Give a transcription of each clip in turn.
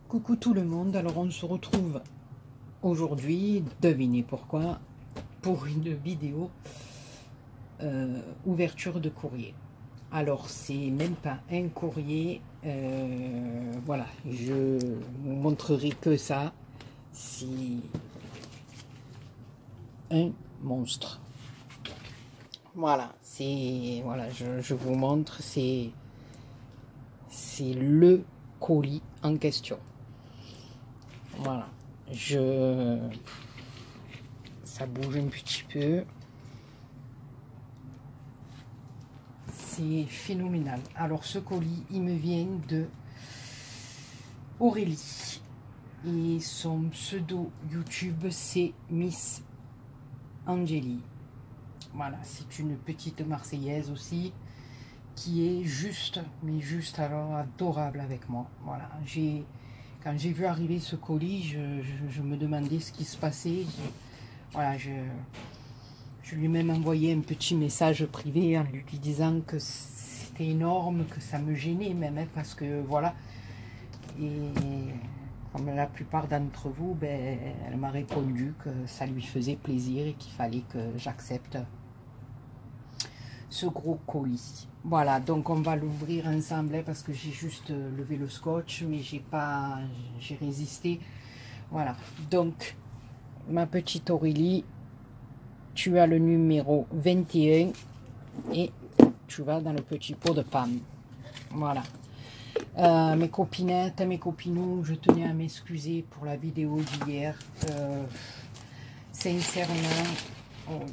Coucou tout le monde, alors on se retrouve aujourd'hui, devinez pourquoi, pour une vidéo ouverture de courrier. Alors c'est même pas un courrier, voilà, je vous montrerai que ça, c'est un monstre. Voilà, je vous montre, c'est le colis en question. Voilà, ça bouge un petit peu. C'est phénoménal. Alors ce colis, il me vient de Aurélie. Et son pseudo YouTube, c'est Miss Angélie. Voilà, c'est une petite Marseillaise aussi, qui est juste, mais juste alors adorable avec moi. Voilà, quand j'ai vu arriver ce colis, je me demandais ce qui se passait. Voilà, je lui ai même envoyé un petit message privé en lui disant que c'était énorme, que ça me gênait même, hein, parce que voilà. Et comme la plupart d'entre vous, ben, elle m'a répondu que ça lui faisait plaisir et qu'il fallait que j'accepte ce gros colis. Voilà, donc on va l'ouvrir ensemble, hein, parce que j'ai juste levé le scotch, mais j'ai résisté. Voilà, donc ma petite Aurélie, tu as le numéro 21 et tu vas dans le petit pot de Pam. Voilà. Mes copinettes, mes copinous, je tenais à m'excuser pour la vidéo d'hier. Sincèrement, oh,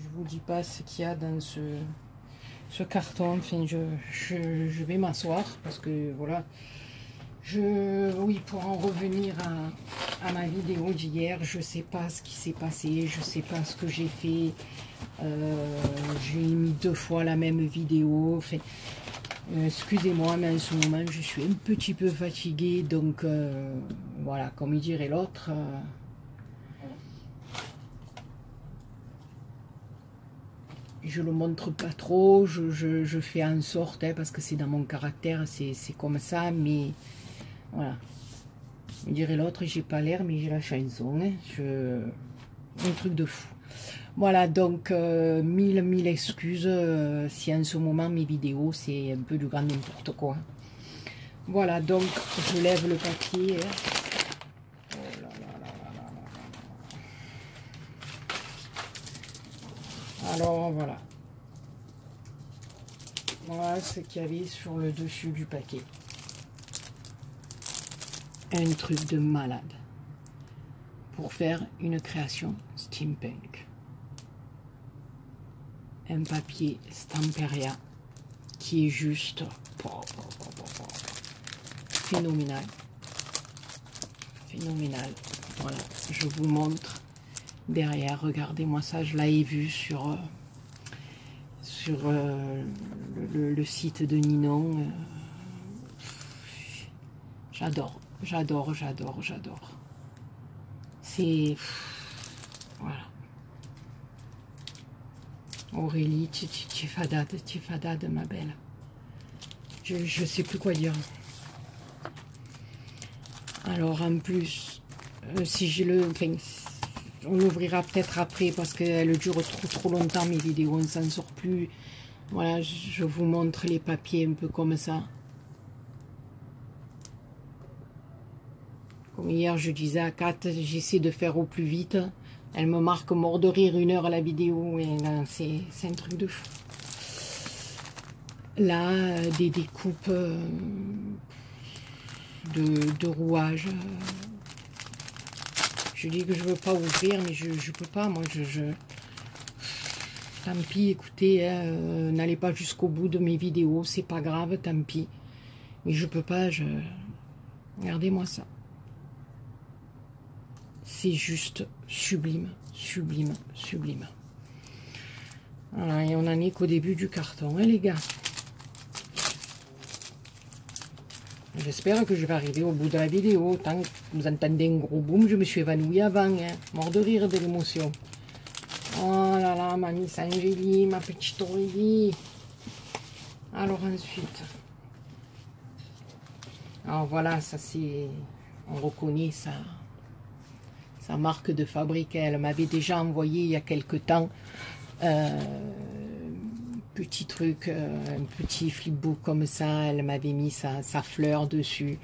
je vous dis pas ce qu'il y a dans ce carton. Enfin, je vais m'asseoir parce que voilà. Oui, pour en revenir à ma vidéo d'hier, je sais pas ce qui s'est passé, je sais pas ce que j'ai fait. J'ai mis 2 fois la même vidéo. Enfin, excusez-moi, mais en ce moment, je suis un petit peu fatiguée. Donc, voilà, comme il dirait l'autre. Je le montre pas trop, je fais en sorte, hein, parce que c'est dans mon caractère, c'est comme ça, mais voilà. Je dirais l'autre, j'ai pas l'air, mais j'ai la chanson, hein. Un truc de fou. Voilà, donc mille excuses si en ce moment mes vidéos c'est un peu du grand n'importe quoi. Voilà, donc je lève le papier, hein. Oh là là là là là là. Alors voilà. Voilà ce qu'il y avait sur le dessus du paquet. Un truc de malade pour faire une création steampunk. Un papier Stamperia qui est juste phénoménal. Phénoménal. Voilà, je vous montre derrière. Regardez-moi ça, je l'avais vu sur le site de Ninon. J'adore, j'adore, j'adore, j'adore. C'est... Voilà. Aurélie, tu es fadade, ma belle. Je sais plus quoi dire. Alors, en plus, si j'ai le... Enfin, on l'ouvrira peut-être après, parce qu'elle dure trop longtemps, mes vidéos, on ne s'en sort plus. Voilà, je vous montre les papiers un peu comme ça. Comme hier, je disais à Kat, j'essaie de faire au plus vite. Elle me marque mort de rire 1 heure à la vidéo. Et là, c'est un truc de fou. Là, des découpes de rouages. Je dis que je veux pas ouvrir, mais je peux pas. Moi, tant pis, écoutez, hein, n'allez pas jusqu'au bout de mes vidéos. C'est pas grave, tant pis. Mais je peux pas. Regardez-moi ça. C'est juste sublime, sublime, sublime. Voilà, et on en est qu'au début du carton, hein, les gars. J'espère que je vais arriver au bout de la vidéo. Tant que vous entendez un gros boom, je me suis évanouie avant, hein, mort de rire de l'émotion. Oh là là, ma Miss Angélie, ma petite Aurélie. Alors ensuite... Alors voilà, ça c'est... On reconnaît sa marque de fabrique. Elle m'avait déjà envoyé il y a quelque temps petit truc, un petit flipbook comme ça. Elle m'avait mis sa fleur dessus.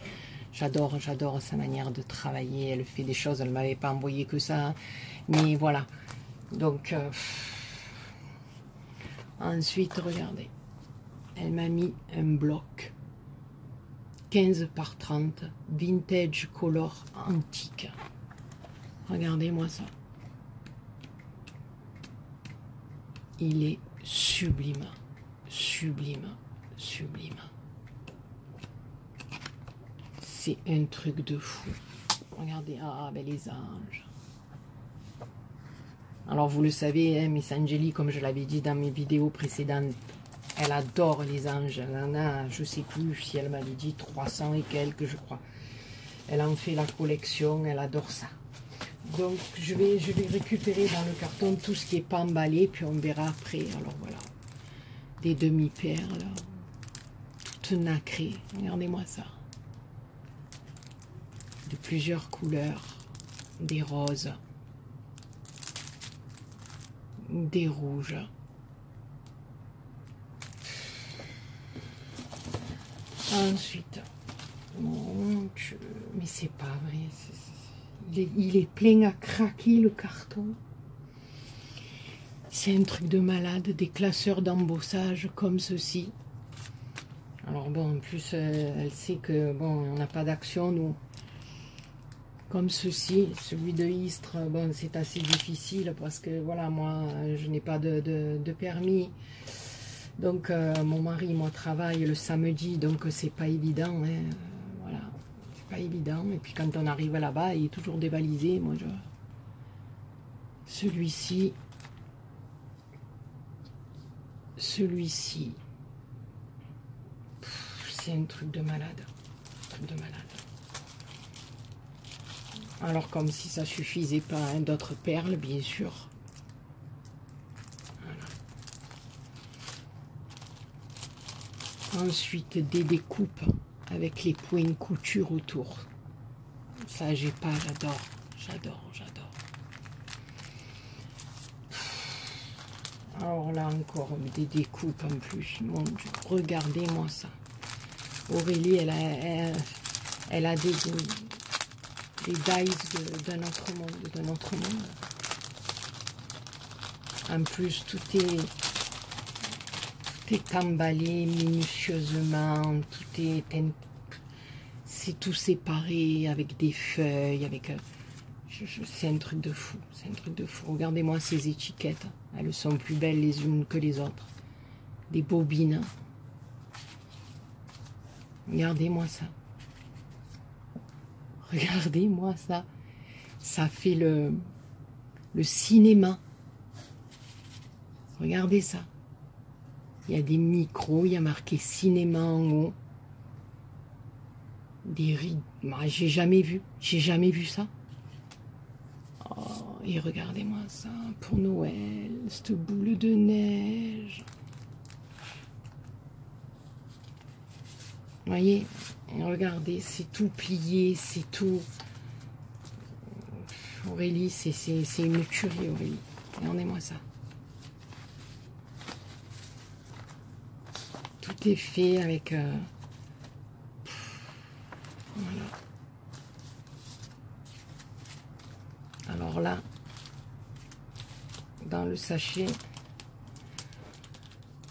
J'adore sa manière de travailler. Elle fait des choses, elle ne m'avait pas envoyé que ça. Mais voilà. Donc, ensuite, regardez. Elle m'a mis un bloc 15 par 30, vintage color antique. Regardez-moi ça. Il est sublime, sublime, sublime. C'est un truc de fou. Regardez, ah ben les anges. Alors vous le savez, hein, Miss Angélie, comme je l'avais dit dans mes vidéos précédentes, elle adore les anges. Elle en a, je sais plus si elle m'avait dit 300 et quelques, je crois. Elle en fait la collection, elle adore ça. Donc je vais récupérer dans le carton tout ce qui n'est pas emballé, puis on verra après. Alors voilà, des demi-perles, toutes nacrées. Regardez-moi ça. De plusieurs couleurs, des roses, des rouges. Ensuite, mon Dieu, mais c'est pas vrai. Il est plein à craquer le carton. C'est un truc de malade, des classeurs d'embossage comme ceci. Alors bon, en plus, elle sait que bon, on n'a pas d'action, nous. Comme ceci, celui de Istres, bon, c'est assez difficile parce que voilà, moi, je n'ai pas de permis. Donc, mon mari, moi, travaille le samedi, donc c'est pas évident, hein. Voilà, c'est pas évident. Et puis quand on arrive là-bas, il est toujours dévalisé. Moi, celui-ci, c'est un truc de malade, Alors, comme si ça suffisait pas, hein, d'autres perles, bien sûr. Voilà. Ensuite, des découpes avec les points de couture autour. Ça, j'ai pas, j'adore. Alors là encore, des découpes en plus. Mon Dieu, regardez-moi ça. Aurélie, elle a des dies d'un autre monde, En plus, tout est emballé minutieusement, c'est tout séparé avec des feuilles, avec... c'est un truc de fou, Regardez-moi ces étiquettes, elles sont plus belles les unes que les autres. Des bobines. Regardez-moi ça. Regardez-moi ça. Ça fait le cinéma. Regardez ça. Il y a des micros, il y a marqué cinéma en haut. Des rides. J'ai jamais vu ça. Oh, et regardez-moi ça pour Noël, cette boule de neige. Vous voyez, regardez, c'est tout plié, c'est tout. Aurélie, c'est une tuerie, Aurélie. Regardez-moi ça. Tout est fait avec... voilà. Alors là, dans le sachet,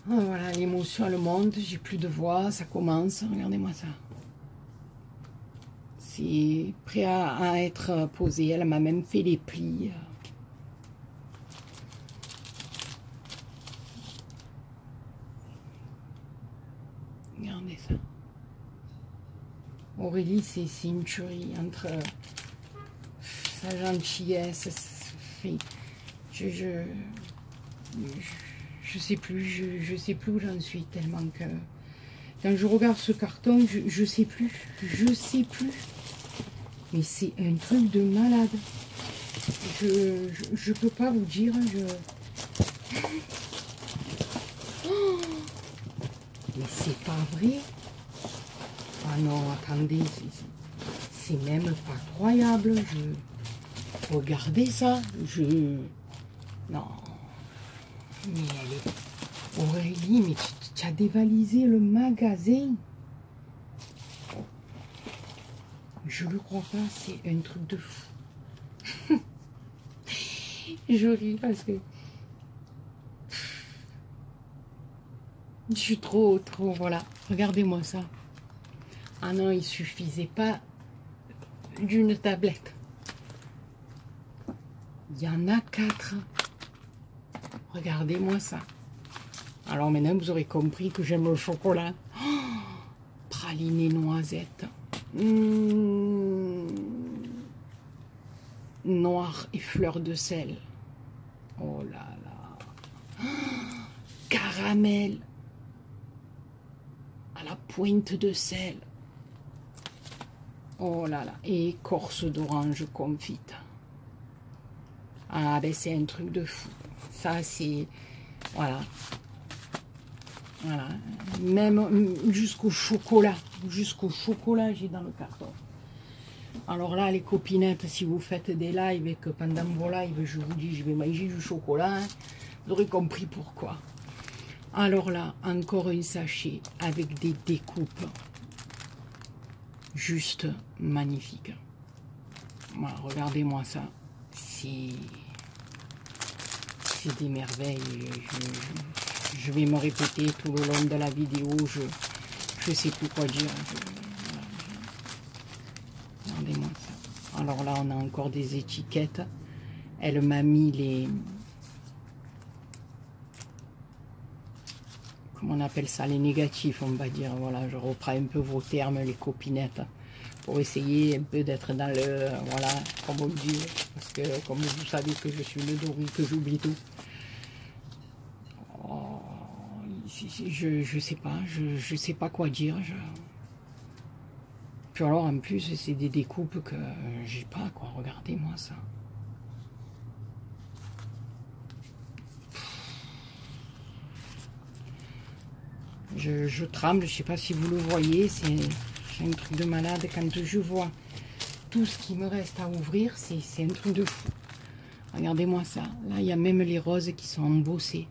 oh, voilà, l'émotion elle monte, j'ai plus de voix, ça commence, regardez-moi ça. C'est prêt à être posé, elle m'a même fait les plis. Regardez ça. Aurélie, c'est une tuerie entre sa gentillesse, je sais plus, je sais plus où j'en suis tellement que quand je regarde ce carton, je sais plus, mais c'est un truc de malade. Je peux pas vous dire, oh, mais c'est pas vrai. Ah non, attendez, c'est même pas croyable. Regardez ça. Non. Mais elle est... Aurélie, mais tu as dévalisé le magasin. Je le crois pas, c'est un truc de fou. Je ris parce que... Je suis trop, voilà. Regardez-moi ça. Ah non, il suffisait pas d'une tablette. Il y en a 4. Regardez-moi ça. Alors maintenant, vous aurez compris que j'aime le chocolat. Oh, praliné noisette. Noir et fleur de sel. Oh là là. Oh, caramel. À la pointe de sel. Oh là là. Et écorce d'orange confite. Ah ben c'est un truc de fou. Ça c'est... Voilà. Voilà. Même jusqu'au chocolat. Jusqu'au chocolat j'ai dans le carton. Alors là les copinettes, si vous faites des lives et que pendant vos lives je vous dis je vais manger du chocolat, hein, vous aurez compris pourquoi. Alors là encore un sachet avec des découpes. Juste magnifique. Voilà, regardez-moi ça. C'est des merveilles. Je vais me répéter tout le long de la vidéo. Je sais plus quoi dire. Regardez-moi ça. Alors là, on a encore des étiquettes. Elle m'a mis les... Comment on appelle ça? Les négatifs, on va dire. Voilà, je reprends un peu vos termes, les copinettes. Pour essayer un peu d'être dans le... Voilà, comme on dit. Parce que, comme vous savez que je suis le doré, que j'oublie tout. Oh, je sais pas, je sais pas quoi dire. Puis alors, en plus, c'est des découpes que j'ai pas, quoi. Regardez-moi ça. Je tremble, je sais pas si vous le voyez, c'est un truc de malade. Quand je vois tout ce qui me reste à ouvrir, c'est un truc de fou. Regardez-moi ça. Là, il y a même les roses qui sont embossées.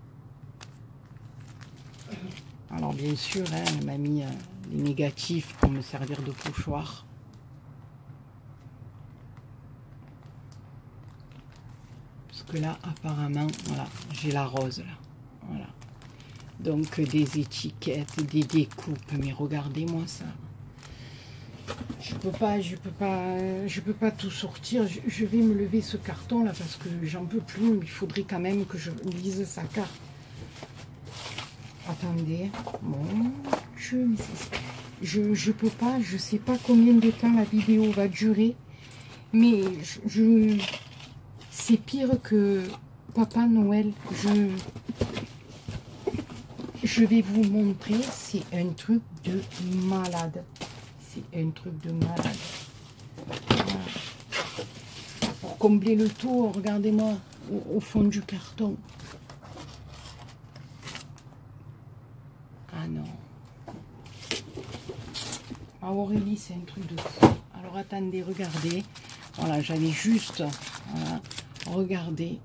Alors, bien sûr, hein, elle m'a mis les négatifs pour me servir de pochoir. Parce que là, apparemment, voilà, j'ai la rose, là. Voilà. Donc, des étiquettes, des découpes. Mais regardez-moi ça. Je peux pas tout sortir. Je vais me lever ce carton là parce que j'en peux plus. Il faudrait quand même que je lise sa carte. Attendez. Bon, je peux pas. Je sais pas combien de temps la vidéo va durer, mais c'est pire que Papa Noël. Je vais vous montrer. C'est un truc de malade. C'est un truc de malade. Voilà. Pour combler le tout, regardez-moi au fond du carton. Ah non. Ah Aurélie, c'est un truc de fou. Alors attendez, regardez. Voilà, j'avais juste... Voilà, regardez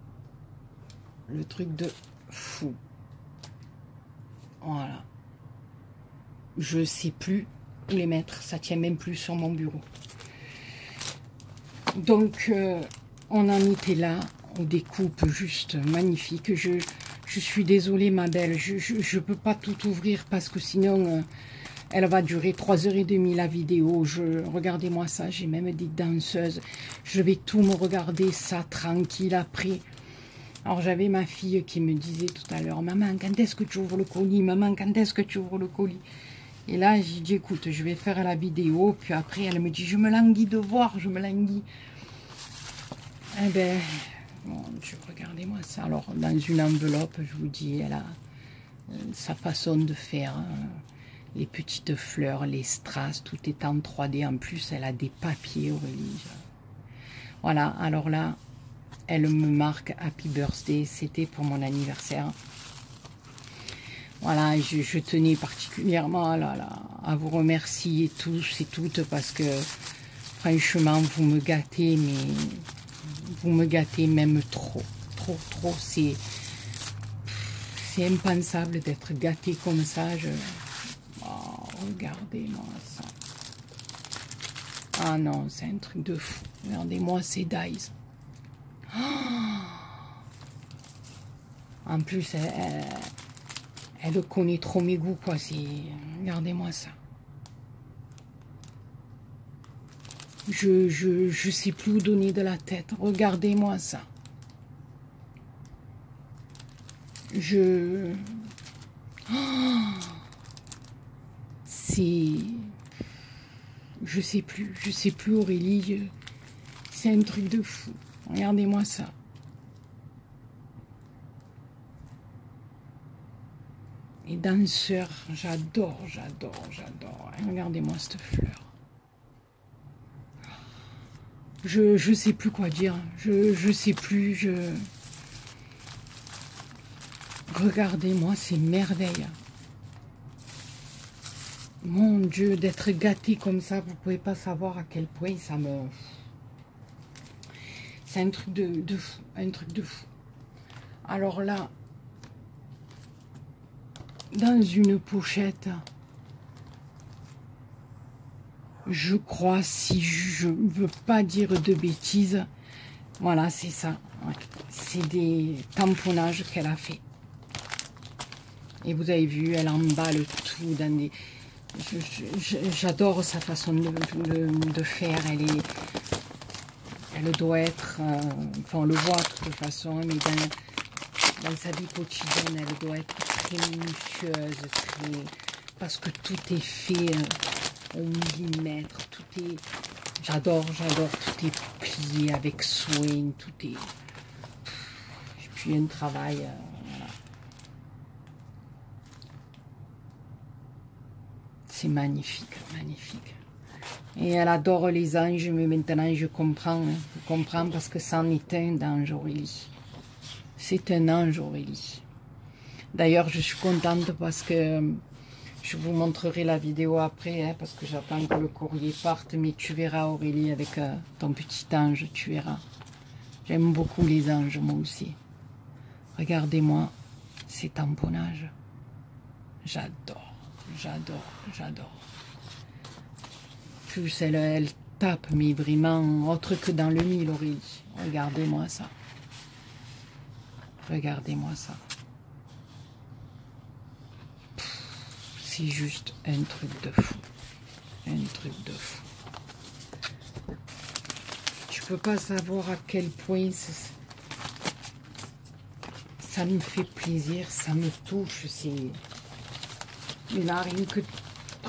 le truc de fou. Voilà. Je sais plus où les mettre, ça tient même plus sur mon bureau. Donc on en était là, on découpe juste magnifique. Je suis désolée ma belle, je peux pas tout ouvrir parce que sinon elle va durer 3h30 la vidéo. Regardez-moi ça, j'ai même des danseuses. Je vais tout me regarder ça tranquille après. Alors j'avais ma fille qui me disait tout à l'heure, maman quand est-ce que tu ouvres le colis, maman quand est-ce que tu ouvres le colis. Et là, j'ai dit, écoute, je vais faire la vidéo. Puis après, elle me dit, je me languis de voir, je me languis. Eh ben, bon, regardez-moi ça. Alors, dans une enveloppe, je vous dis, elle a sa façon de faire. Les petites fleurs, les strass, tout est en 3D. En plus, elle a des papiers, Aurélie. Voilà, alors là, elle me marque Happy Birthday. C'était pour mon anniversaire. Voilà, je tenais particulièrement à vous remercier tous et toutes parce que franchement, vous me gâtez, mais vous me gâtez même trop. C'est impensable d'être gâté comme ça. Oh, regardez-moi ça. Ah non, c'est un truc de fou. Regardez-moi ces dies. Oh, en plus, elle connaît trop mes goûts, quoi. Regardez-moi ça. Je sais plus où donner de la tête. Regardez-moi ça. Oh, c'est... Je sais plus Aurélie. C'est un truc de fou. Regardez-moi ça. Et danseur, j'adore. Regardez-moi cette fleur. Je sais plus quoi dire. Je sais plus. Regardez-moi ces merveilles. Mon Dieu, d'être gâté comme ça, vous pouvez pas savoir à quel point ça me... C'est un truc de fou, un truc de fou. Alors là, dans une pochette, je crois, si je ne veux pas dire de bêtises, voilà, c'est ça. Ouais. C'est des tamponnages qu'elle a fait. Et vous avez vu, elle emballe tout dans des... J'adore sa façon de faire. Elle doit être... enfin, on le voit de toute façon, mais dans sa vie quotidienne, elle doit être très minutieuse, parce que tout est fait au millimètre. Tout est... J'adore, tout est plié avec soin, tout est... Et puis un travail... voilà. C'est magnifique, magnifique. Et elle adore les anges, mais maintenant je comprends. Je comprends parce que c'en est un d'ange, Aurélie. C'est un ange, Aurélie. D'ailleurs, je suis contente parce que je vous montrerai la vidéo après, hein, parce que j'attends que le courrier parte. Mais tu verras, Aurélie, avec ton petit ange, tu verras. J'aime beaucoup les anges, moi aussi. Regardez-moi ces tamponnages. J'adore. Plus elle tape, mais vraiment autre que dans le mille, Aurélie. Regardez-moi ça. Regardez-moi ça. C'est juste un truc de fou. Un truc de fou. Tu peux pas savoir à quel point ça me fait plaisir, ça me touche. Mais là, rien que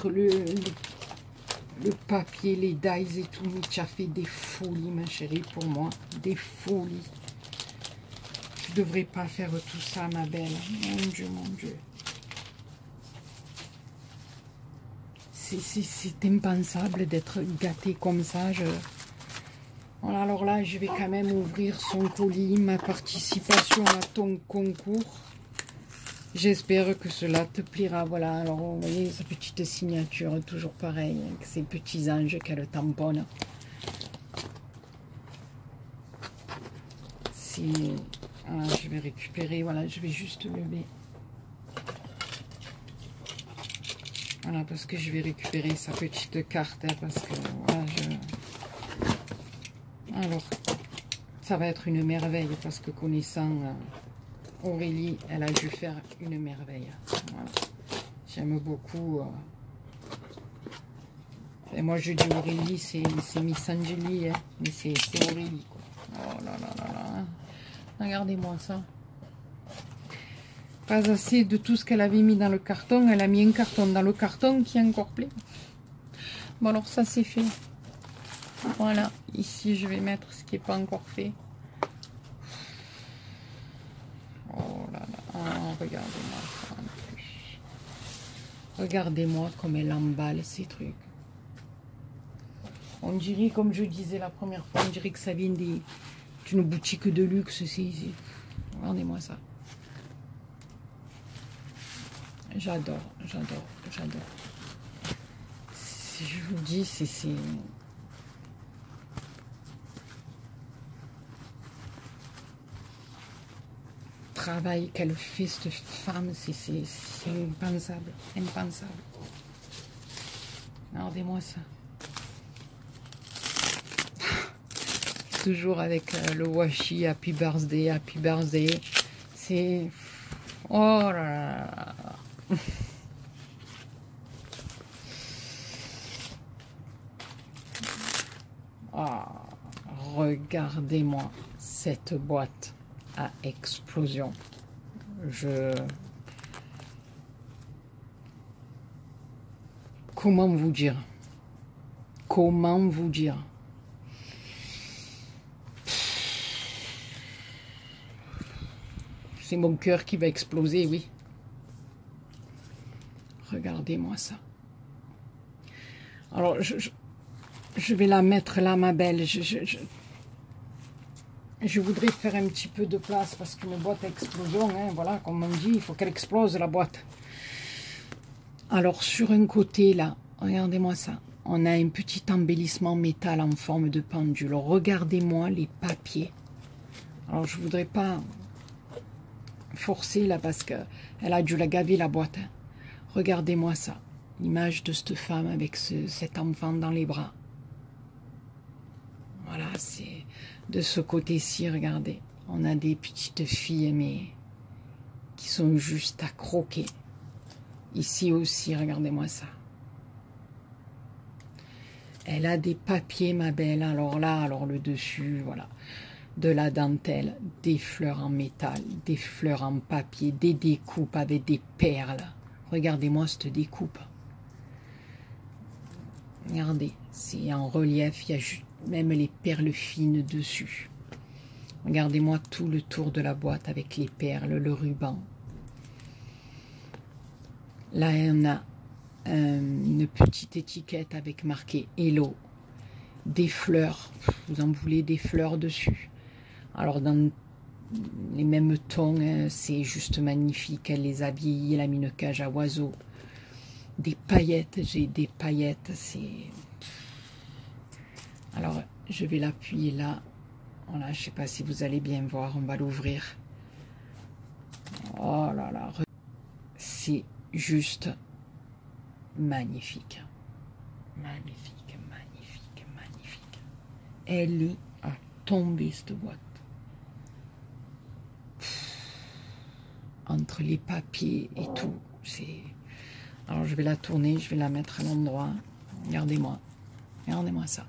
le papier, les dies et tout, mais tu as fait des folies, ma chérie, pour moi. Des folies. Tu devrais pas faire tout ça, ma belle. Mon Dieu, mon Dieu. C'est impensable d'être gâtée comme ça. Voilà, alors là, je vais quand même ouvrir son colis, ma participation à ton concours. J'espère que cela te plaira. Voilà, alors vous voyez sa petite signature, toujours pareil, avec ces petits anges qu'elle tamponne. Voilà, je vais récupérer, voilà, je vais juste lever. Voilà, parce que je vais récupérer sa petite carte, hein, parce que voilà, alors, ça va être une merveille, parce que connaissant Aurélie, elle a dû faire une merveille. Voilà. J'aime beaucoup. Et moi, je dis Aurélie, c'est Miss Angélie, hein, mais c'est Aurélie, quoi. Oh là là là là. Regardez-moi ça. Pas assez de tout ce qu'elle avait mis dans le carton. Elle a mis un carton dans le carton qui est encore plein. Bon, alors ça, c'est fait. Voilà. Ici, je vais mettre ce qui n'est pas encore fait. Oh là là. Oh, regardez-moi ça en plus. Regardez-moi comme elle emballe ces trucs. On dirait, comme je disais la première fois, on dirait que ça vient d'une boutique de luxe. Regardez-moi ça. j'adore. Si je vous dis, c'est travail qu'elle fait, cette femme, c'est impensable, impensable. Regardez-moi ça. Toujours avec le washi, happy birthday, c'est... Oh là là. Ah, regardez-moi cette boîte à explosion. Comment vous dire? Comment vous dire? C'est mon cœur qui va exploser, oui. Regardez-moi ça. Alors, je vais la mettre là, ma belle. Je voudrais faire un petit peu de place parce qu'une boîte à explosion, hein, voilà, comme on dit, il faut qu'elle explose, la boîte. Alors, sur un côté, là, regardez-moi ça. On a un petit embellissement métal en forme de pendule. Regardez-moi les papiers. Alors, je voudrais pas forcer, là, parce qu'elle a dû la gaver, la boîte. Hein. Regardez-moi ça. L'image de cette femme avec cet enfant dans les bras. Voilà, c'est de ce côté-ci, regardez. On a des petites filles, mais qui sont juste à croquer. Ici aussi, regardez-moi ça. Elle a des papiers, ma belle. Alors là, alors le dessus, voilà. De la dentelle, des fleurs en métal, des fleurs en papier, des découpes avec des perles. Regardez-moi cette découpe. Regardez, c'est en relief, il y a même les perles fines dessus. Regardez-moi tout le tour de la boîte avec les perles, le ruban. Là, on a une petite étiquette avec marqué Hello. Des fleurs, vous en voulez des fleurs dessus. Alors, dans les mêmes tons, c'est juste magnifique. Elle les a habillées, elle a mis une cage à oiseaux. Des paillettes, j'ai des paillettes, c'est... Alors, je vais l'appuyer là. Voilà, je ne sais pas si vous allez bien voir, on va l'ouvrir. Oh là là, c'est juste magnifique. Magnifique, magnifique, magnifique. Elle est à tomber, cette boîte. Entre les papiers et tout, c'est... Alors, je vais la tourner, je vais la mettre à l'endroit. Regardez-moi. Regardez-moi ça.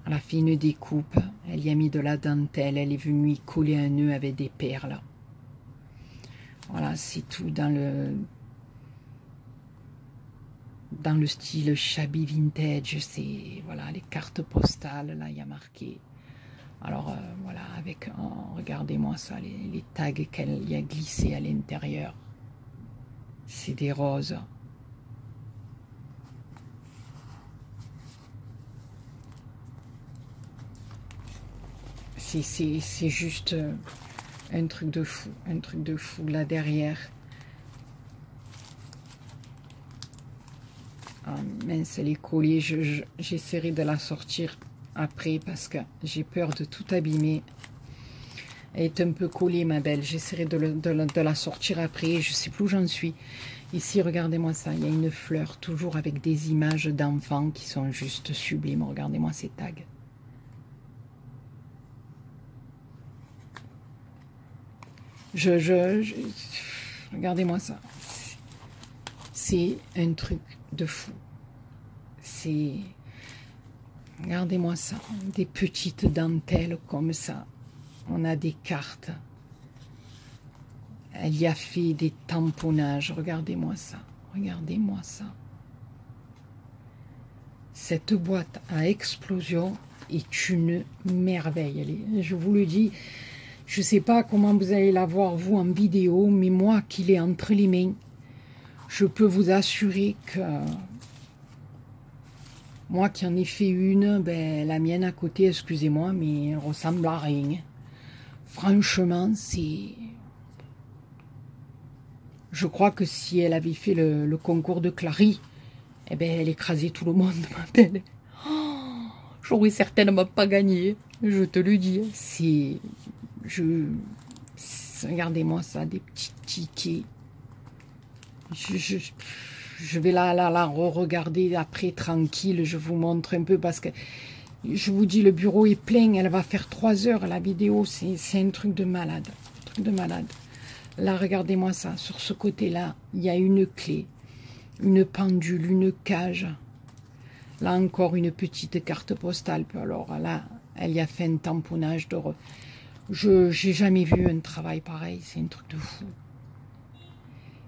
Elle a fait une découpe. Elle y a mis de la dentelle. Elle est venue y coller un nœud avec des perles. Voilà, c'est tout dans le style shabby vintage. C'est, voilà, les cartes postales. Là, il y a marqué. Alors, voilà, avec... Oh, regardez-moi ça, les tags qu'elle y a glissés à l'intérieur. C'est des roses. C'est juste un truc de fou là derrière. Ah, mince, les colliers, j'essaierai de la sortir après parce que j'ai peur de tout abîmer. Elle est un peu collée, ma belle. J'essaierai de la sortir après. Je sais plus où j'en suis. Ici, regardez-moi ça. Il y a une fleur, toujours avec des images d'enfants qui sont juste sublimes. Regardez-moi ces tags. Regardez-moi ça. C'est un truc de fou. C'est... Regardez-moi ça. Des petites dentelles comme ça. On a des cartes. Elle y a fait des tamponnages. Regardez-moi ça. Regardez-moi ça. Cette boîte à explosion est une merveille. Je vous le dis, je ne sais pas comment vous allez la voir, vous, en vidéo, mais moi qui l'ai entre les mains, je peux vous assurer que moi qui en ai fait une, ben, la mienne à côté, excusez-moi, mais elle ressemble à rien. Franchement, c'est... Je crois que si elle avait fait le concours de Clary, eh ben, elle écrasait tout le monde, ma belle. Oh, j'aurais certainement pas gagné, je te le dis. Regardez-moi ça, des petits tickets. Je vais la re-regarder après, tranquille. Je vous montre un peu parce que je vous dis, le bureau est plein. Elle va faire 3 heures, la vidéo. C'est un truc de malade. Un truc de malade. Là, regardez-moi ça. Sur ce côté-là, il y a une clé, une pendule, une cage. Là encore, une petite carte postale. Alors là, elle y a fait un tamponnage de... Je n'ai jamais vu un travail pareil. C'est un truc de fou.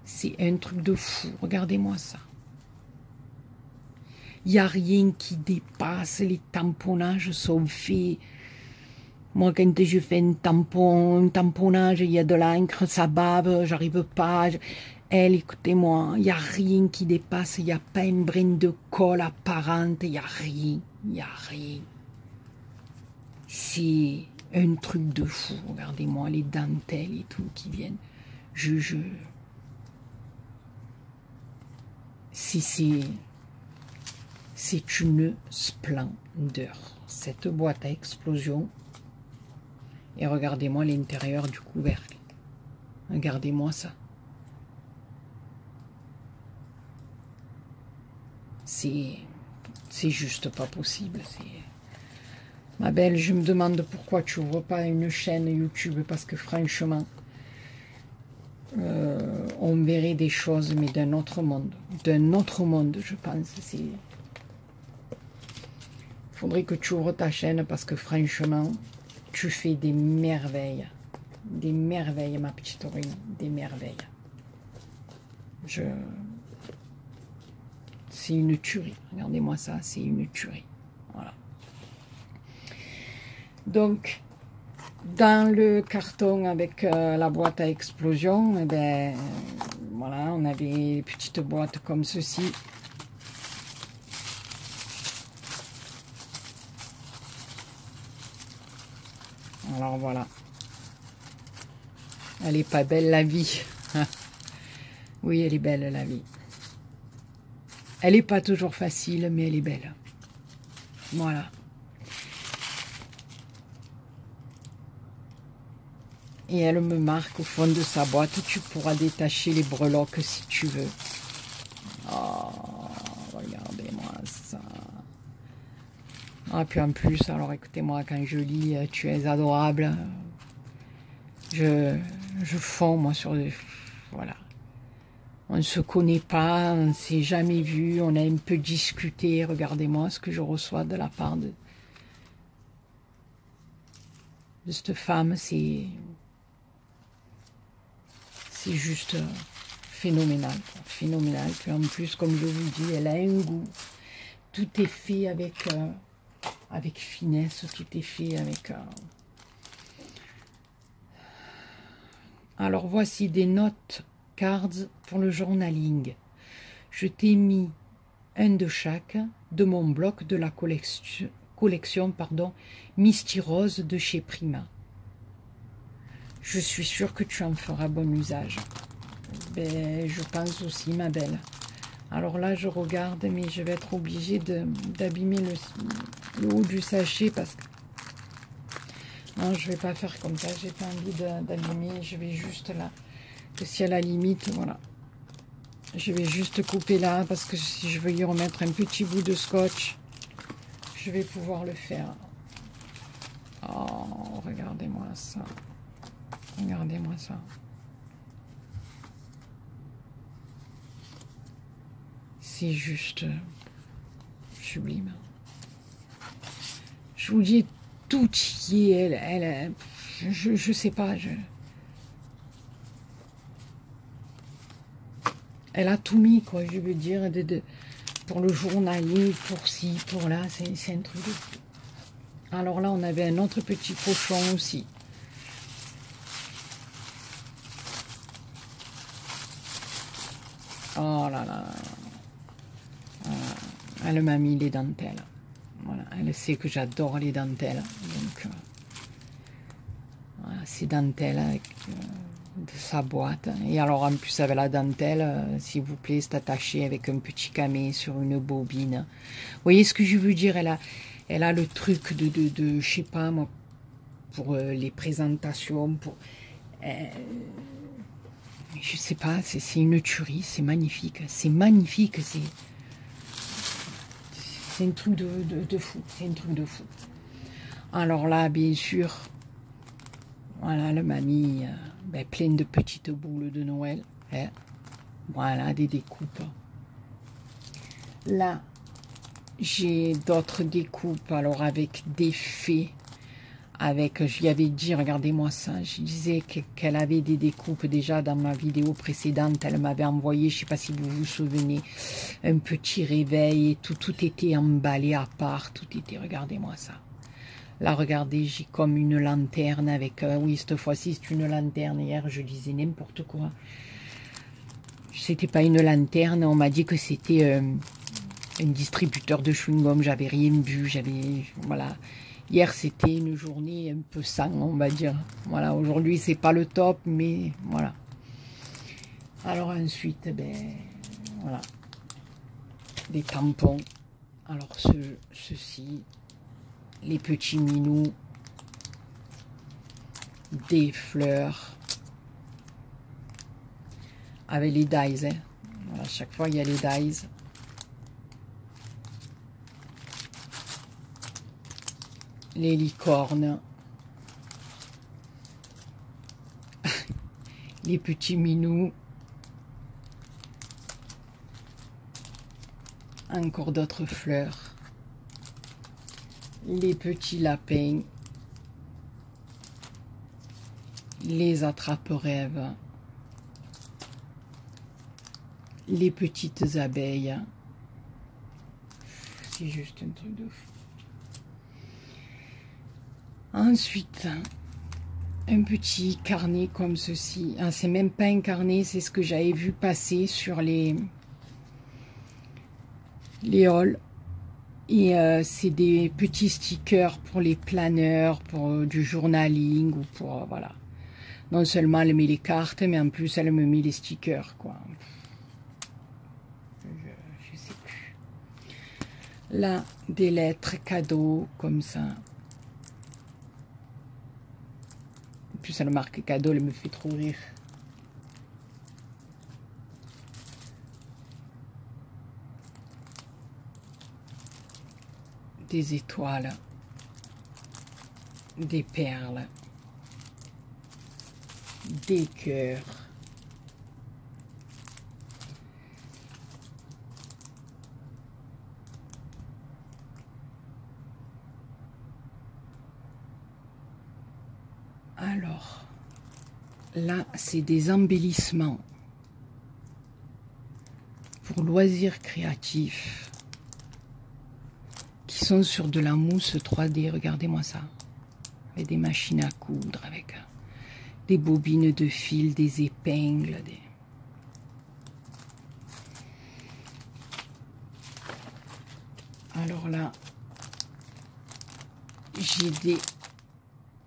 C'est un truc de fou. Regardez-moi ça. Il n'y a rien qui dépasse. Les tamponnages sont faits. Moi, quand je fais un tamponnage, il y a de l'encre, ça bave, j'arrive pas. Elle, écoutez-moi, il n'y a rien qui dépasse. Il n'y a pas un brin de colle apparente. Il n'y a rien. Il n'y a rien. C'est un truc de fou. Regardez-moi les dentelles et tout qui viennent. C'est une splendeur. Cette boîte à explosion. Et regardez-moi l'intérieur du couvercle. Regardez-moi ça. C'est juste pas possible. Ma belle, je me demande pourquoi tu n'ouvres pas une chaîne YouTube. Parce que franchement, on verrait des choses, mais d'un autre monde. D'un autre monde, je pense. Il faudrait que tu ouvres ta chaîne parce que franchement, tu fais des merveilles. Des merveilles, ma petite Aurélie. Des merveilles. C'est une tuerie. Regardez-moi ça, c'est une tuerie. Voilà. Donc, dans le carton avec la boîte à explosion, eh ben, voilà, on avait une petite boîte comme ceci. Alors voilà. Elle est pas belle la vie. Oui, elle est belle la vie. Elle n'est pas toujours facile, mais elle est belle. Voilà. Et elle me marque au fond de sa boîte. Tu pourras détacher les breloques si tu veux. Oh, regardez-moi ça. Ah, puis en plus, alors écoutez-moi, quand je lis « Tu es adorable », je fonds, moi, sur... Voilà. On ne se connaît pas, on ne s'est jamais vu, on a un peu discuté. Regardez-moi ce que je reçois de la part de cette femme. C'est juste phénoménal. Phénoménal. Puis en plus, comme je vous dis, elle a un goût. Tout est fait avec finesse, tout est fait avec... Alors voici des notes cards pour le journaling. Je t'ai mis un de chaque de mon bloc de la collection Misty Rose de chez Prima. Je suis sûre que tu en feras bon usage. Ben, je pense aussi, ma belle. Alors là, je regarde, mais je vais être obligée d'abîmer le haut du sachet parce que... Non, je vais pas faire comme ça. J'ai pas envie d'abîmer. Je vais juste là. Que si à la limite, voilà. Je vais juste couper là parce que si je veux y remettre un petit bout de scotch, je vais pouvoir le faire. Oh, regardez-moi ça. Regardez-moi ça. C'est juste sublime. Je vous dis, tout y est. Je sais pas. Elle a tout mis, quoi, je veux dire, pour le journalier, pour ci, pour là, c'est un truc de fou. Alors là, on avait un autre petit pochon aussi. Oh là là. Voilà. Elle m'a mis les dentelles. Voilà. Elle sait que j'adore les dentelles. Donc, voilà, ces dentelles avec de sa boîte. Et alors en plus avec la dentelle, s'il vous plaît, c'est attaché avec un petit camé sur une bobine. Vous voyez ce que je veux dire? Elle a le truc de je sais pas moi, pour les présentations, pour... je sais pas, c'est une tuerie, c'est magnifique. C'est magnifique, c'est un truc de fou. C'est un truc de fou. Alors là, bien sûr, voilà, elle m'a mis plein de petites boules de Noël. Hein. Voilà, des découpes. Là, j'ai d'autres découpes, alors avec des fées. Avec, je lui avais dit, regardez-moi ça, je disais qu'elle avait des découpes déjà dans ma vidéo précédente, elle m'avait envoyé, je ne sais pas si vous vous souvenez, un petit réveil, et tout était emballé à part, tout était, regardez-moi ça. Là, regardez, j'ai comme une lanterne avec, oui, cette fois-ci, c'est une lanterne, hier, je disais n'importe quoi. C'était pas une lanterne, on m'a dit que c'était un distributeur de chewing-gum, j'avais rien vu, voilà. Hier, c'était une journée un peu sang, on va dire. Voilà, aujourd'hui, c'est pas le top, mais voilà. Alors ensuite, voilà. Des tampons. Alors, ceci, les petits minous, des fleurs, avec les dies. Hein. Voilà, à chaque fois, il y a les dies. Les licornes, les petits minous, encore d'autres fleurs, les petits lapins, les attrape-rêves, les petites abeilles. C'est juste un truc de fou. Ensuite, un petit carnet comme ceci. Ah, c'est même pas un carnet, c'est ce que j'avais vu passer sur les hauls. Et c'est des petits stickers pour les planeurs, pour du journaling ou pour, voilà. Non seulement elle met les cartes, mais en plus elle me met les stickers, quoi. Je sais plus. Là, des lettres cadeaux, comme ça. En plus, elle marque cadeau, elle me fait trop rire. Des étoiles, des perles, des cœurs. Alors, là, c'est des embellissements pour loisirs créatifs qui sont sur de la mousse 3D. Regardez-moi ça. Avec des machines à coudre, avec des bobines de fil, des épingles. Alors là, j'ai des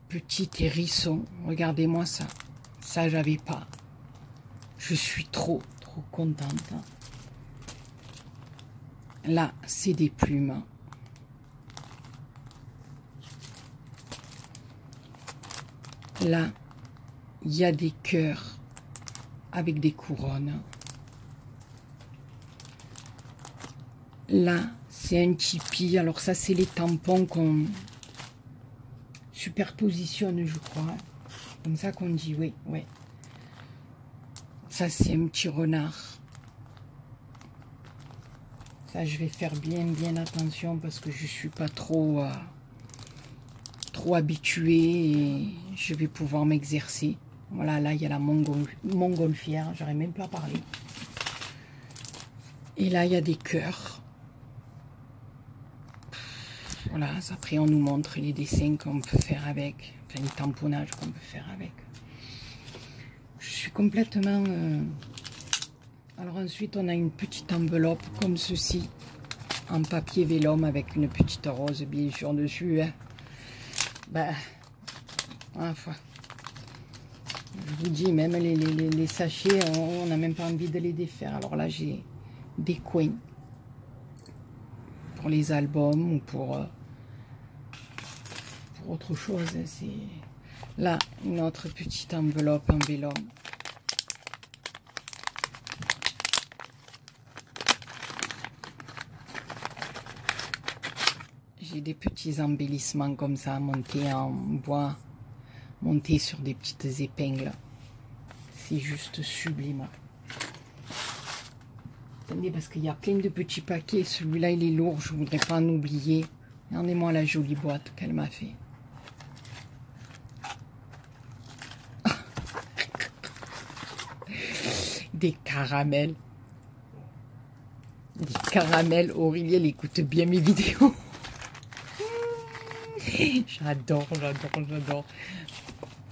petits hérissons. Regardez-moi ça. Ça, j'avais pas. Je suis trop contente. Là, c'est des plumes. Là, il y a des cœurs avec des couronnes. Là, c'est un tipi. Alors ça, c'est les tampons qu'on superpositionne, je crois. Comme ça qu'on dit, oui, oui. Ça, c'est un petit renard. Ça, je vais faire bien attention parce que je ne suis pas trop habituée et je vais pouvoir m'exercer. Voilà, là, il y a la montgolfière. J'aurais même pas parlé. Et là, il y a des cœurs. Voilà, après, on nous montre les dessins qu'on peut faire avec. Enfin, les tamponnages qu'on peut faire avec. Je suis complètement... Alors ensuite, on a une petite enveloppe comme ceci, en papier vélum avec une petite rose bien sûr dessus. Hein. Ben, enfin, Je vous dis, même les sachets, on n'a même pas envie de les défaire. Alors là, j'ai des coins pour les albums ou pour autre chose. C'est là une autre petite enveloppe en vélum. J'ai des petits embellissements comme ça, montés en bois, montés sur des petites épingles. C'est juste sublime. Attendez, parce qu'il y a plein de petits paquets. Celui-là, il est lourd, je ne voudrais pas en oublier. Regardez-moi la jolie boîte qu'elle m'a fait. Des caramels. Des caramels. Aurélie, elle écoute bien mes vidéos. J'adore, j'adore, j'adore.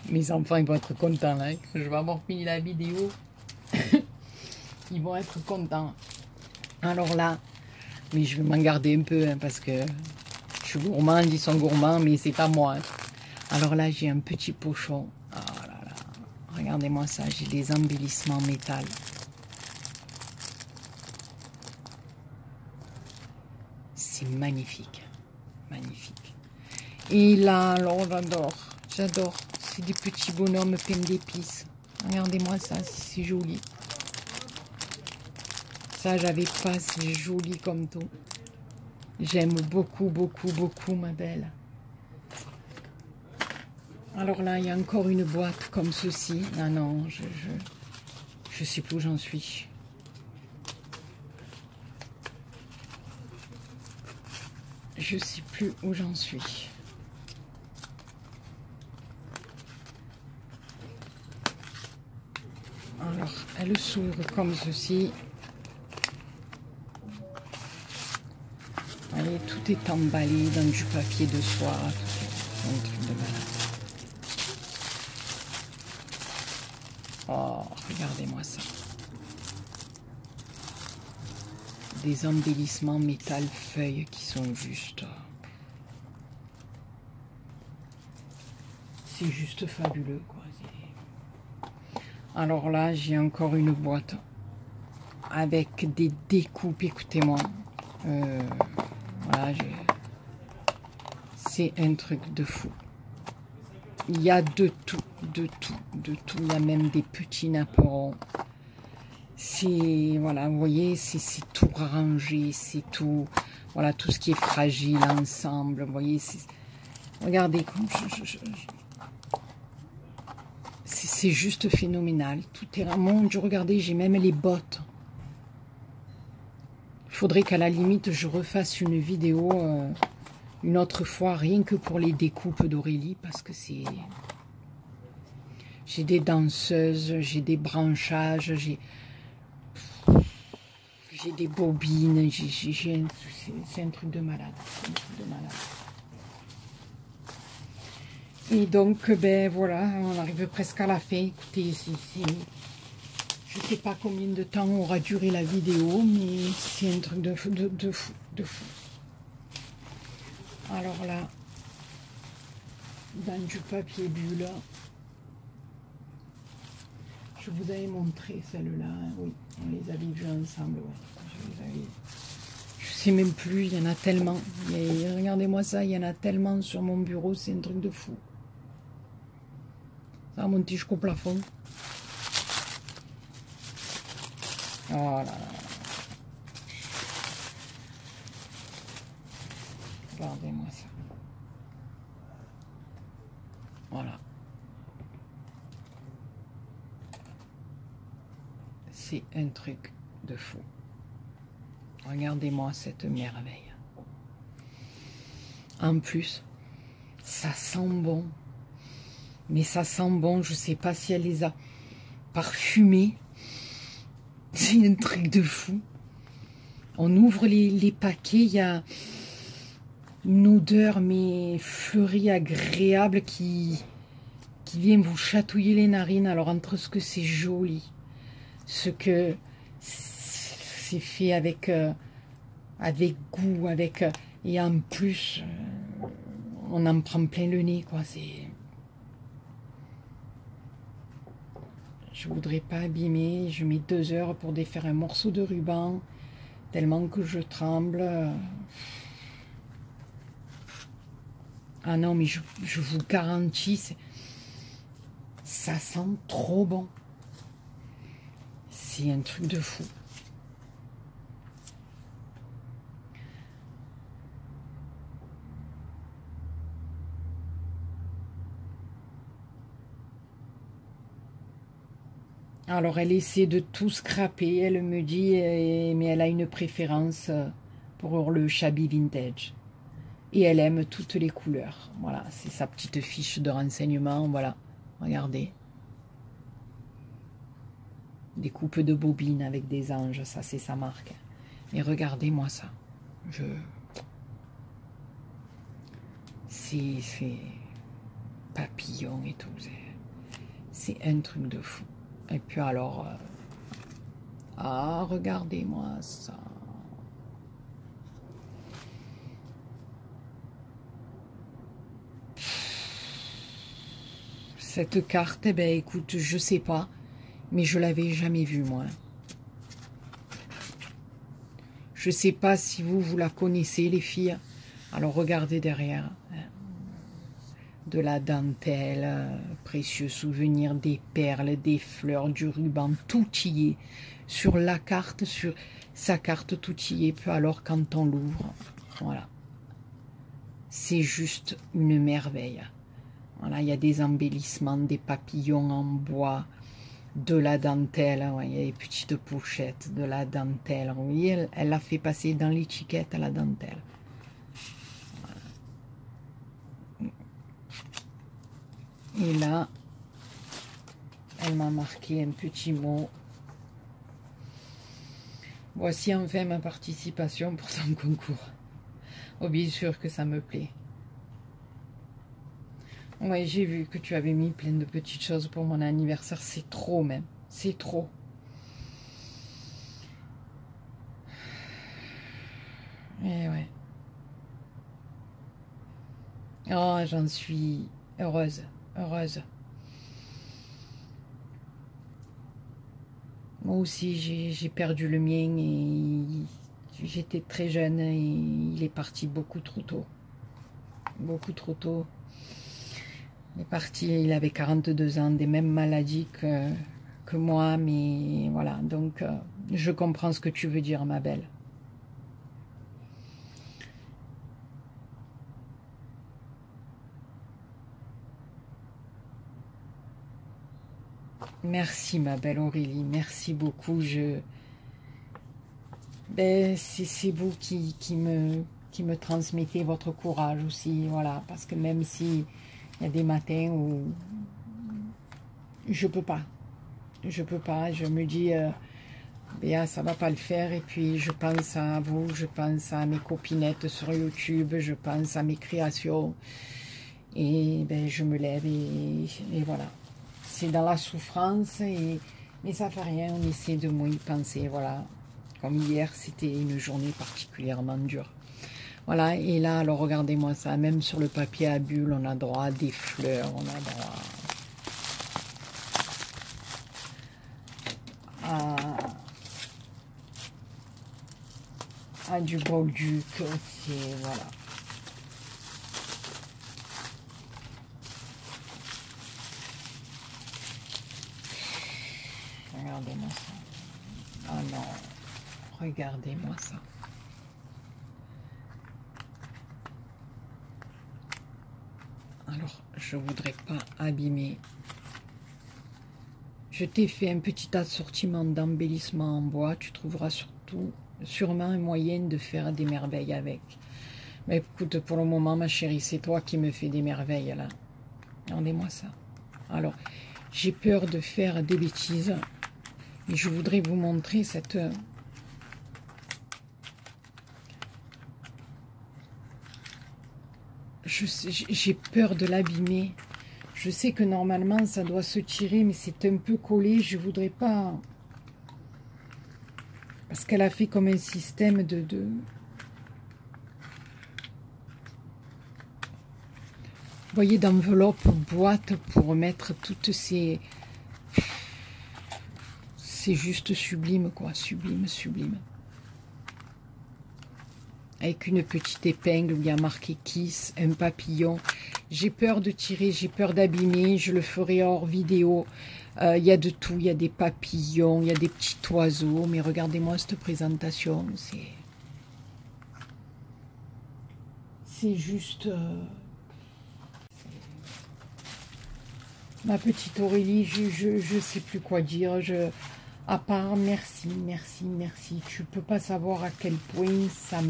Mes enfants, ils vont être contents. Hein, que je vais avoir fini la vidéo. Ils vont être contents. Alors là, mais je vais m'en garder un peu. Hein, parce que je suis gourmande, ils sont gourmands, mais c'est pas moi. Hein. Alors là, j'ai un petit pochon. Oh là là. Regardez-moi ça. J'ai des embellissements métal. C'est magnifique. Magnifique. Et là, alors j'adore, j'adore. C'est des petits bonhommes pleins d'épices. Regardez-moi ça, c'est joli. Ça, j'avais pas, c'est joli comme tout. J'aime beaucoup, beaucoup, beaucoup, ma belle. Alors là, il y a encore une boîte comme ceci. Ah non, je sais plus où j'en suis. Je sais plus où j'en suis. Alors, elle s'ouvre comme ceci. Vous voyez, tout est emballé dans du papier de soie. C'est un truc de malade. Oh, regardez-moi ça. Des embellissements métal feuilles qui sont juste... C'est juste fabuleux, quoi. Alors là, j'ai encore une boîte avec des découpes, écoutez-moi. Voilà, c'est un truc de fou. Il y a de tout, de tout, de tout. Il y a même des petits napperons. C'est, voilà, vous voyez, c'est tout rangé, c'est tout, voilà, tout ce qui est fragile ensemble. Vous voyez, regardez comme c'est juste phénoménal. Tout est... Mon Dieu, regardez, j'ai même les bottes. Il faudrait qu'à la limite, je refasse une vidéo une autre fois, rien que pour les découpes d'Aurélie, parce que c'est... J'ai des danseuses, j'ai des branchages, j'ai des bobines, c'est un truc de malade. Un truc de malade. Et donc, ben voilà, on arrive presque à la fin. Écoutez, je ne sais pas combien de temps aura duré la vidéo, mais c'est un truc de fou, de fou, de fou. Alors là, dans du papier bulle, je vous avais montré celle-là, hein, oui, on les avait vues ensemble, ouais. Je sais même plus, il y en a tellement. Regardez-moi ça, il y en a tellement sur mon bureau, c'est un truc de fou. Ça a monté jusqu'au plafond. Oh là là. Regardez-moi ça. Voilà. C'est un truc de fou. Regardez-moi cette merveille. En plus, ça sent bon. Mais ça sent bon, je ne sais pas si elle les a parfumés. C'est un truc de fou. On ouvre les paquets, il y a une odeur mais fleurie, agréable qui vient vous chatouiller les narines. Alors entre ce que c'est joli, ce que c'est fait avec, avec goût, et en plus on en prend plein le nez, quoi. Je voudrais pas abîmer. Je mets 2 heures pour défaire un morceau de ruban. Tellement que je tremble. Ah non, mais je vous garantis, ça sent trop bon. C'est un truc de fou. Alors, elle essaie de tout scraper. Elle me dit, mais elle a une préférence pour le shabby vintage. Et elle aime toutes les couleurs. Voilà, c'est sa petite fiche de renseignement. Voilà, regardez. Des coupes de bobines avec des anges, ça c'est sa marque. Mais regardez-moi ça. C'est papillon et tout. C'est un truc de fou. Et puis alors... ah, regardez-moi ça. Cette carte, eh ben, écoute, je sais pas, mais je l'avais jamais vue, moi. Je sais pas si vous la connaissez, les filles. Alors, regardez derrière. De la dentelle, précieux souvenir, des perles, des fleurs, du ruban, tout y est. Sur la carte, sur sa carte, tout y est. Puis alors, quand on l'ouvre, voilà. C'est juste une merveille. Voilà, il y a des embellissements, des papillons en bois, de la dentelle, ouais, il y a des petites pochettes, de la dentelle. Vous voyez, elle l'a fait passer dans l'étiquette à la dentelle. Voilà. Et là, elle m'a marqué un petit mot. Voici enfin ma participation pour ton concours. Oh, bien sûr que ça me plaît. Ouais, j'ai vu que tu avais mis plein de petites choses pour mon anniversaire. C'est trop même. C'est trop. Et ouais. Oh, j'en suis heureuse. Heureuse. Moi aussi, j'ai perdu le mien et j'étais très jeune et il est parti beaucoup trop tôt. Beaucoup trop tôt. Il est parti, il avait 42 ans, des mêmes maladies que moi, mais voilà, donc je comprends ce que tu veux dire, ma belle. Merci, ma belle Aurélie, merci beaucoup. Ben, c'est vous qui me transmettez votre courage aussi, voilà, parce que même si il y a des matins où je peux pas, je me dis, Béa, ça va pas le faire, et puis je pense à vous, je pense à mes copinettes sur YouTube, je pense à mes créations, et ben, je me lève, et voilà. C'est dans la souffrance, mais ça fait rien, on essaie de moins y penser, voilà. Comme hier, c'était une journée particulièrement dure. Voilà, et là, alors regardez-moi ça, même sur le papier à bulles, on a droit à des fleurs, on a droit à du bolduc, c'est voilà. Regardez-moi ça. Oh non, regardez-moi ça. Alors, je voudrais pas abîmer. Je t'ai fait un petit assortiment d'embellissement en bois. Tu trouveras sûrement un moyen de faire des merveilles avec. Mais écoute, pour le moment, ma chérie, c'est toi qui me fais des merveilles, là. Regardez-moi ça. Alors, j'ai peur de faire des bêtises. Mais je voudrais vous montrer cette... J'ai peur de l'abîmer. Je sais que normalement, ça doit se tirer, mais c'est un peu collé. Je voudrais pas... Parce qu'elle a fait comme un système de... Vous voyez, d'enveloppe, boîte pour mettre toutes ces... c'est juste sublime, quoi. Sublime, sublime. Avec une petite épingle où il y a marqué Kiss, un papillon. J'ai peur de tirer, j'ai peur d'abîmer. Je le ferai hors vidéo. Il y a de tout. Il y a des papillons, il y a des petits oiseaux. Mais regardez-moi cette présentation. C'est juste... ma petite Aurélie, je sais plus quoi dire. À part merci, merci, merci. Tu peux pas savoir à quel point ça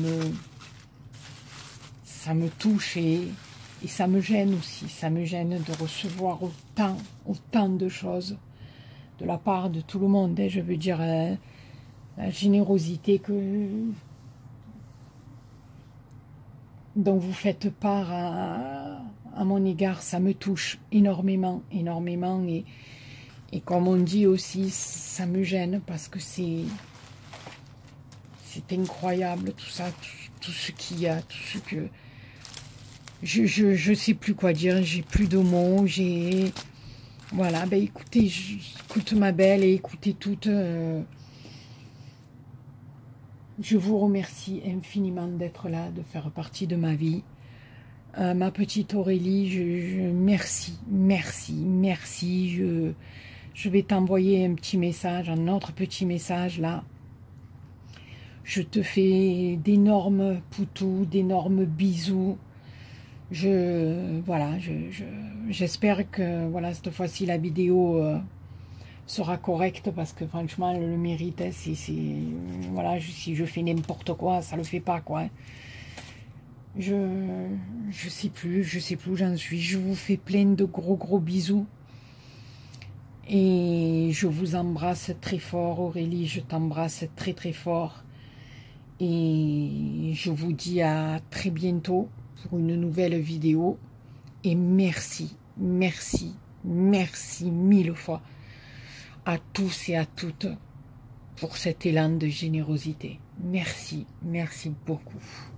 me touche et ça me gêne aussi. Ça me gêne de recevoir autant de choses de la part de tout le monde. Je veux dire, la générosité dont vous faites part à mon égard, ça me touche énormément, énormément. Et comme on dit aussi, ça me gêne parce que c'est incroyable tout ça, tout ce qu'il y a, tout ce que... Je sais plus quoi dire, j'ai plus de mots, voilà, ben écoutez, écoute ma belle et écoutez toutes. Je vous remercie infiniment d'être là, de faire partie de ma vie. Ma petite Aurélie, merci, merci, merci. Je vais t'envoyer un petit message, un autre petit message là. Je te fais d'énormes poutous, d'énormes bisous. Voilà, j'espère que voilà, cette fois-ci la vidéo sera correcte parce que franchement elle le mérite. Voilà, si je fais n'importe quoi, ça le fait pas quoi. Je sais plus où j'en suis. Je vous fais plein de gros bisous. Et je vous embrasse très fort, Aurélie, je t'embrasse très fort. Et je vous dis à très bientôt pour une nouvelle vidéo. Et merci, merci, merci 1000 fois à tous et à toutes pour cet élan de générosité. Merci, merci beaucoup.